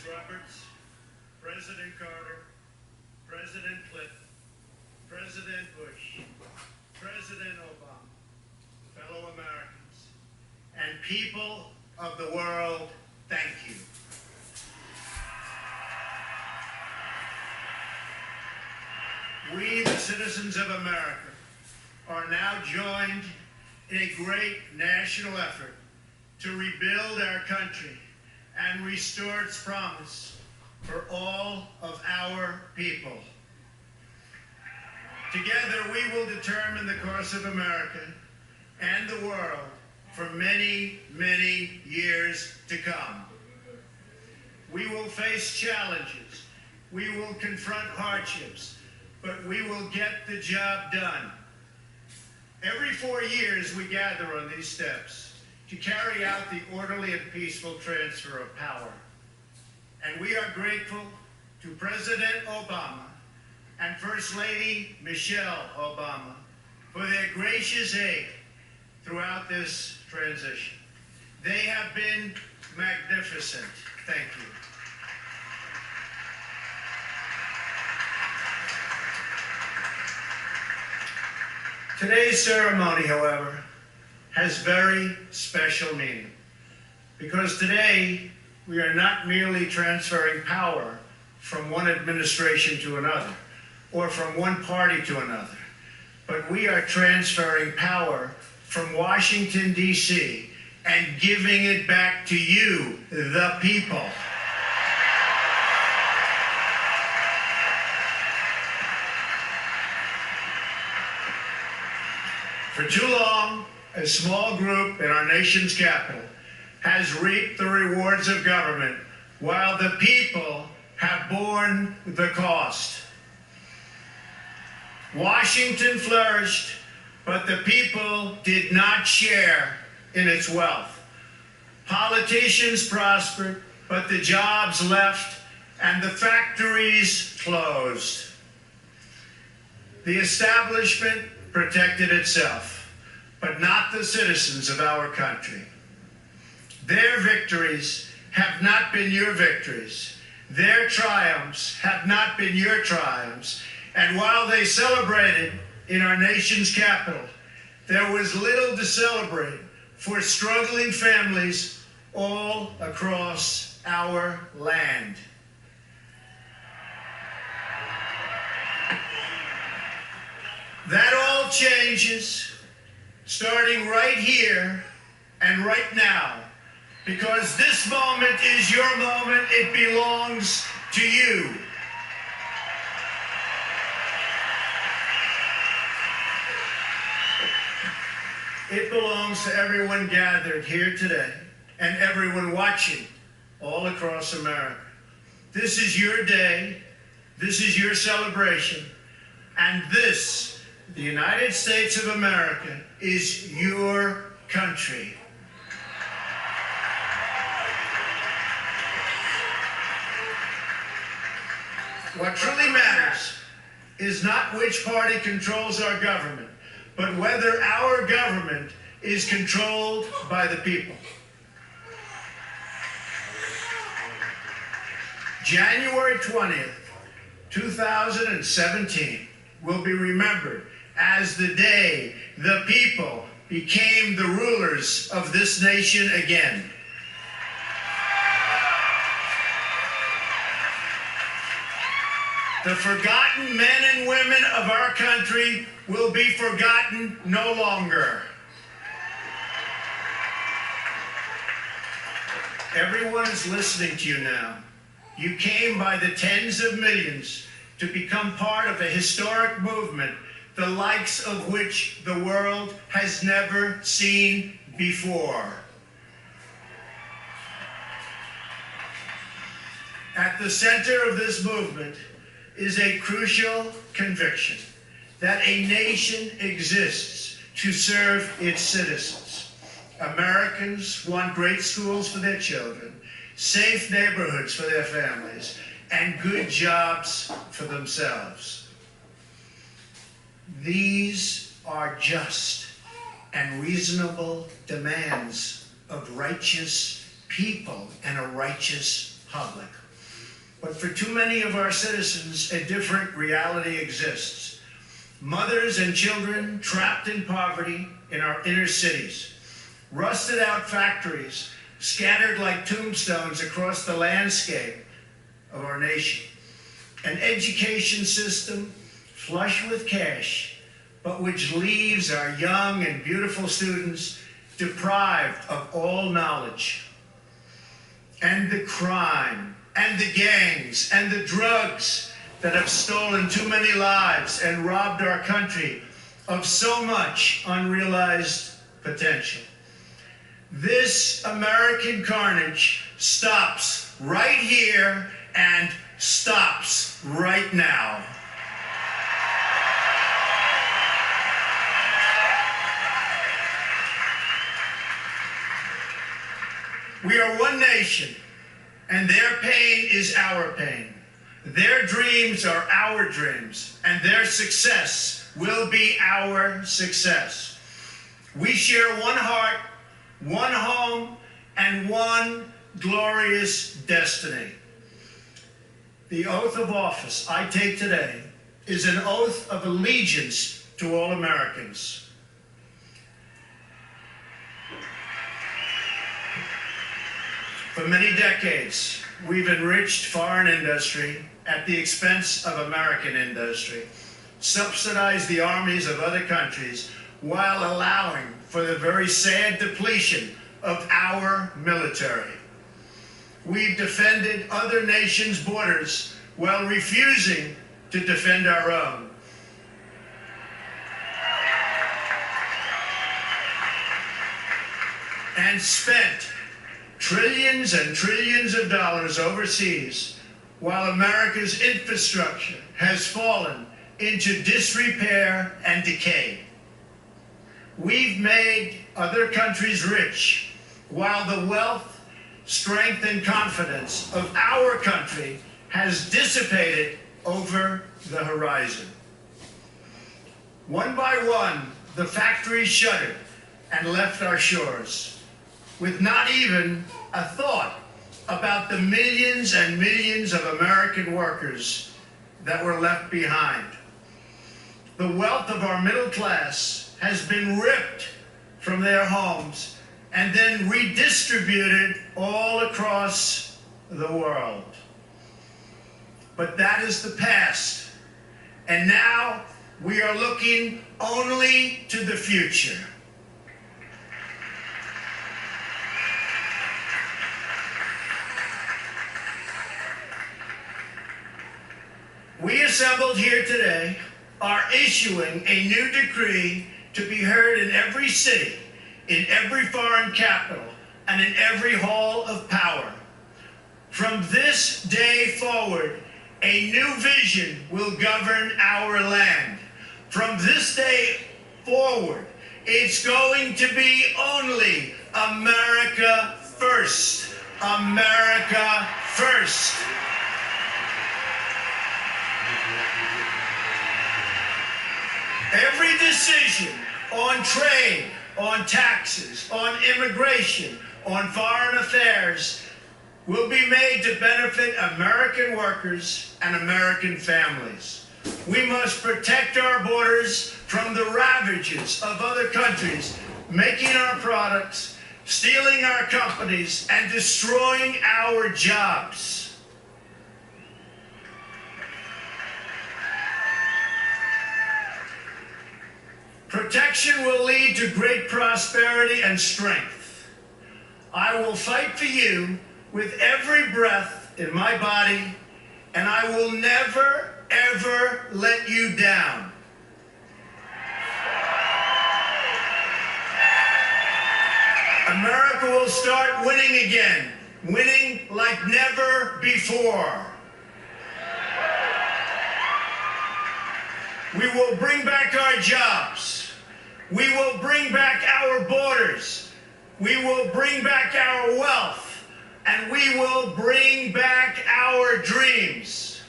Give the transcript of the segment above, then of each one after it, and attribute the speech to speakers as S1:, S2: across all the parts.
S1: Roberts, President Carter, President Clinton, President Bush, President Obama, fellow Americans, and people of the world, thank you. We, the citizens of America, are now joined in a great national effort to rebuild our country and restore its promise for all of our people. Together, we will determine the course of America and the world for many, many years to come. We will face challenges. We will confront hardships, but we will get the job done. Every 4 years, we gather on these steps to carry out the orderly and peaceful transfer of power. And we are grateful to President Obama and First Lady Michelle Obama for their gracious aid throughout this transition. They have been magnificent. Thank you. Today's ceremony, however, has very special meaning, because today we are not merely transferring power from one administration to another, or from one party to another, but we are transferring power from Washington, D.C., and giving it back to you, the people. For too long, a small group in our nation's capital has reaped the rewards of government, while the people have borne the cost. Washington flourished, but the people did not share in its wealth. Politicians prospered, but the jobs left and the factories closed. The establishment protected itself, but not the citizens of our country. Their victories have not been your victories. Their triumphs have not been your triumphs. And while they celebrated in our nation's capital, there was little to celebrate for struggling families all across our land. That all changes starting right here and right now, because this moment is your moment. It belongs to you. It belongs to everyone gathered here today and everyone watching all across America. This is your day. This is your celebration. And this, the United States of America, is your country. What truly matters is not which party controls our government, but whether our government is controlled by the people. January 20th, 2017 will be remembered as the day the people became the rulers of this nation again. The forgotten men and women of our country will be forgotten no longer. Everyone is listening to you now. You came by the tens of millions to become part of a historic movement, the likes of which the world has never seen before. At the center of this movement is a crucial conviction that a nation exists to serve its citizens. Americans want great schools for their children, safe neighborhoods for their families, and good jobs for themselves. These are just and reasonable demands of righteous people and a righteous public. But for too many of our citizens, a different reality exists. Mothers and children trapped in poverty in our inner cities. Rusted out factories scattered like tombstones across the landscape of our nation. An education system flush with cash, but which leaves our young and beautiful students deprived of all knowledge. And the crime, and the gangs, and the drugs that have stolen too many lives and robbed our country of so much unrealized potential. This American carnage stops right here and stops right now. We are one nation, and their pain is our pain. Their dreams are our dreams, and their success will be our success. We share one heart, one home, and one glorious destiny. The oath of office I take today is an oath of allegiance to all Americans. For many decades, we've enriched foreign industry at the expense of American industry, subsidized the armies of other countries while allowing for the very sad depletion of our military. We've defended other nations' borders while refusing to defend our own. And spent trillions and trillions of dollars overseas while America's infrastructure has fallen into disrepair and decay. We've made other countries rich while the wealth, strength, and confidence of our country has dissipated over the horizon. One by one, the factories shuttered and left our shores, with not even a thought about the millions and millions of American workers that were left behind. The wealth of our middle class has been ripped from their homes and then redistributed all across the world. But that is the past, and now we are looking only to the future. We assembled here today are issuing a new decree to be heard in every city, in every foreign capital, and in every hall of power. From this day forward, a new vision will govern our land. From this day forward, it's going to be only America first. America first. Every decision on trade, on taxes, on immigration, on foreign affairs will be made to benefit American workers and American families. We must protect our borders from the ravages of other countries, making our products, stealing our companies, and destroying our jobs. Protection will lead to great prosperity and strength. I will fight for you with every breath in my body, and I will never, ever let you down. America will start winning again, winning like never before. We will bring back our jobs. We will bring back our borders. We will bring back our wealth. And we will bring back our dreams.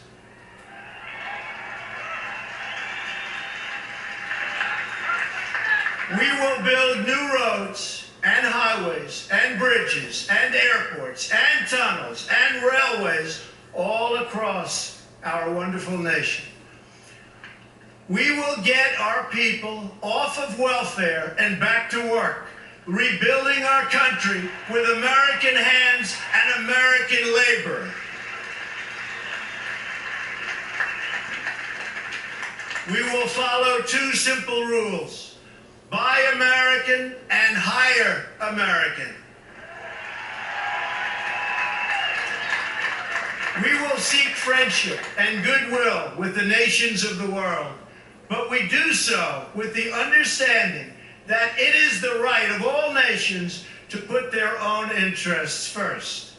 S1: We will build new roads and highways and bridges and airports and tunnels and railways all across our wonderful nation. We will get our people off of welfare and back to work, rebuilding our country with American hands and American labor. We will follow two simple rules: buy American and hire American. We will seek friendship and goodwill with the nations of the world, but we do so with the understanding that it is the right of all nations to put their own interests first.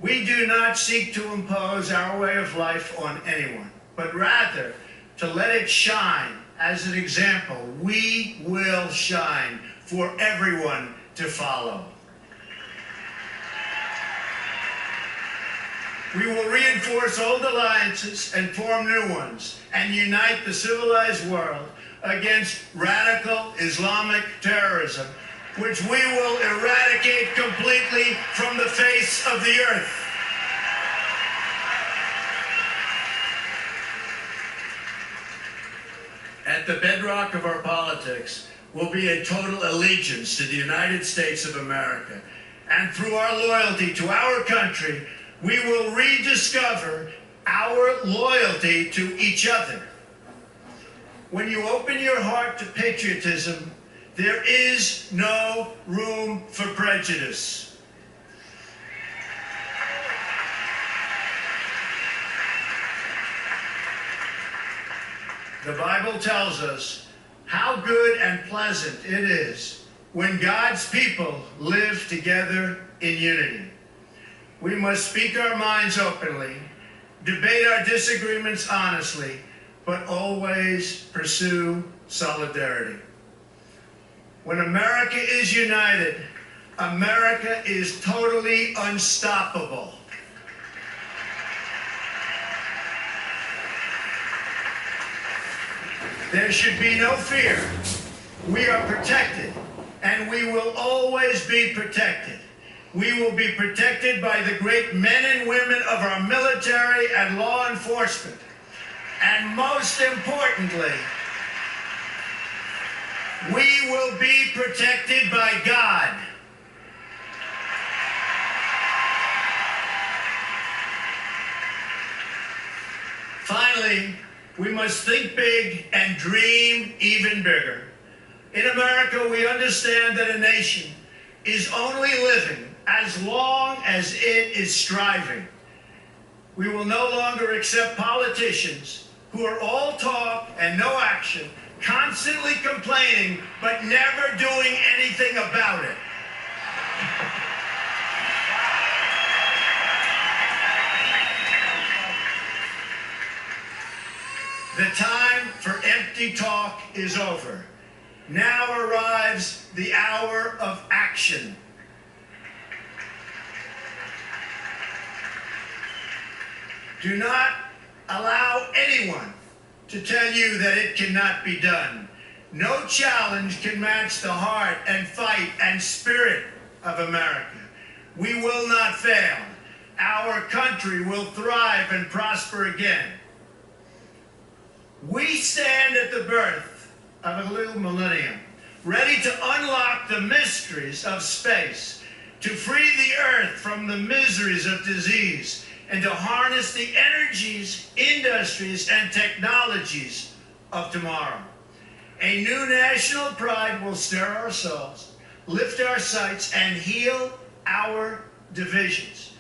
S1: We do not seek to impose our way of life on anyone, but rather to let it shine as an example. We will shine for everyone to follow. We will reinforce old alliances and form new ones and unite the civilized world against radical Islamic terrorism, which we will eradicate completely from the face of the earth. At the bedrock of our politics will be a total allegiance to the United States of America. And through our loyalty to our country, we will rediscover our loyalty to each other. When you open your heart to patriotism, there is no room for prejudice. The Bible tells us how good and pleasant it is when God's people live together in unity. We must speak our minds openly, debate our disagreements honestly, but always pursue solidarity. When America is united, America is totally unstoppable. There should be no fear. We are protected, and we will always be protected. We will be protected by the great men and women of our military and law enforcement. And most importantly, we will be protected by God. Finally, we must think big and dream even bigger. In America, we understand that a nation is only living as long as it is striving. We will no longer accept politicians who are all talk and no action, constantly complaining but never doing anything about it. The time for empty talk is over. Now arrives the hour of action. Do not allow anyone to tell you that it cannot be done. No challenge can match the heart and fight and spirit of America. We will not fail. Our country will thrive and prosper again. We stand at the birth of a new millennium, ready to unlock the mysteries of space, to free the earth from the miseries of disease, and to harness the energies, industries, and technologies of tomorrow. A new national pride will stir our souls, lift our sights, and heal our divisions.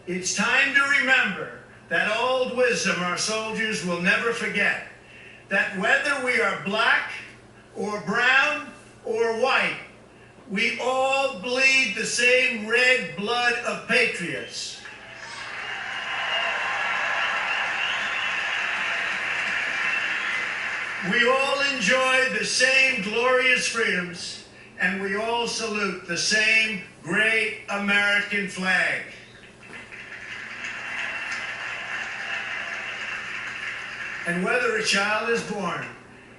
S1: It's time to remember that old wisdom our soldiers will never forget, that whether we are black or brown or white, we all bleed the same red blood of patriots. We all enjoy the same glorious freedoms, and we all salute the same great American flag. And whether a child is born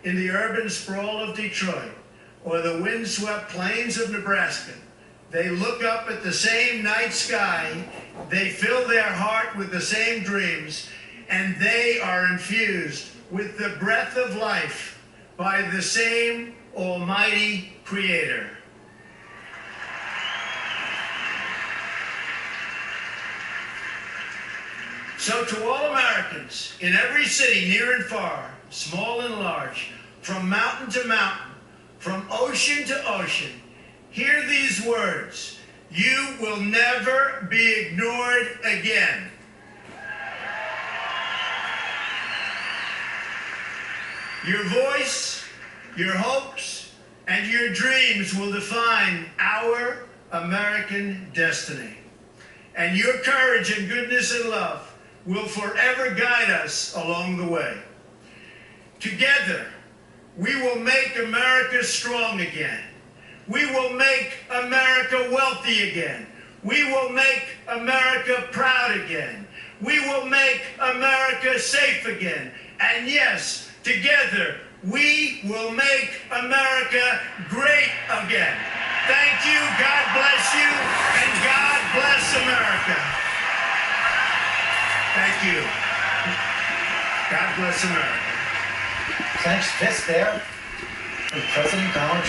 S1: in the urban sprawl of Detroit or the windswept plains of Nebraska, They look up at the same night sky, they fill their heart with the same dreams, and they are infused with the breath of life by the same Almighty Creator. So to all Americans, in every city, near and far, small and large, from mountain to mountain, from ocean to ocean, hear these words: you will never be ignored again. Your voice, your hopes, and your dreams will define our American destiny. And your courage and goodness and love will forever guide us along the way. Together, we will make America strong again. We will make America wealthy again. We will make America proud again. We will make America safe again. And yes, together, we will make America great again. Thank you, God bless you, and God bless America. Thank you. God bless America.
S2: Clenched fist there from President Donald Trump.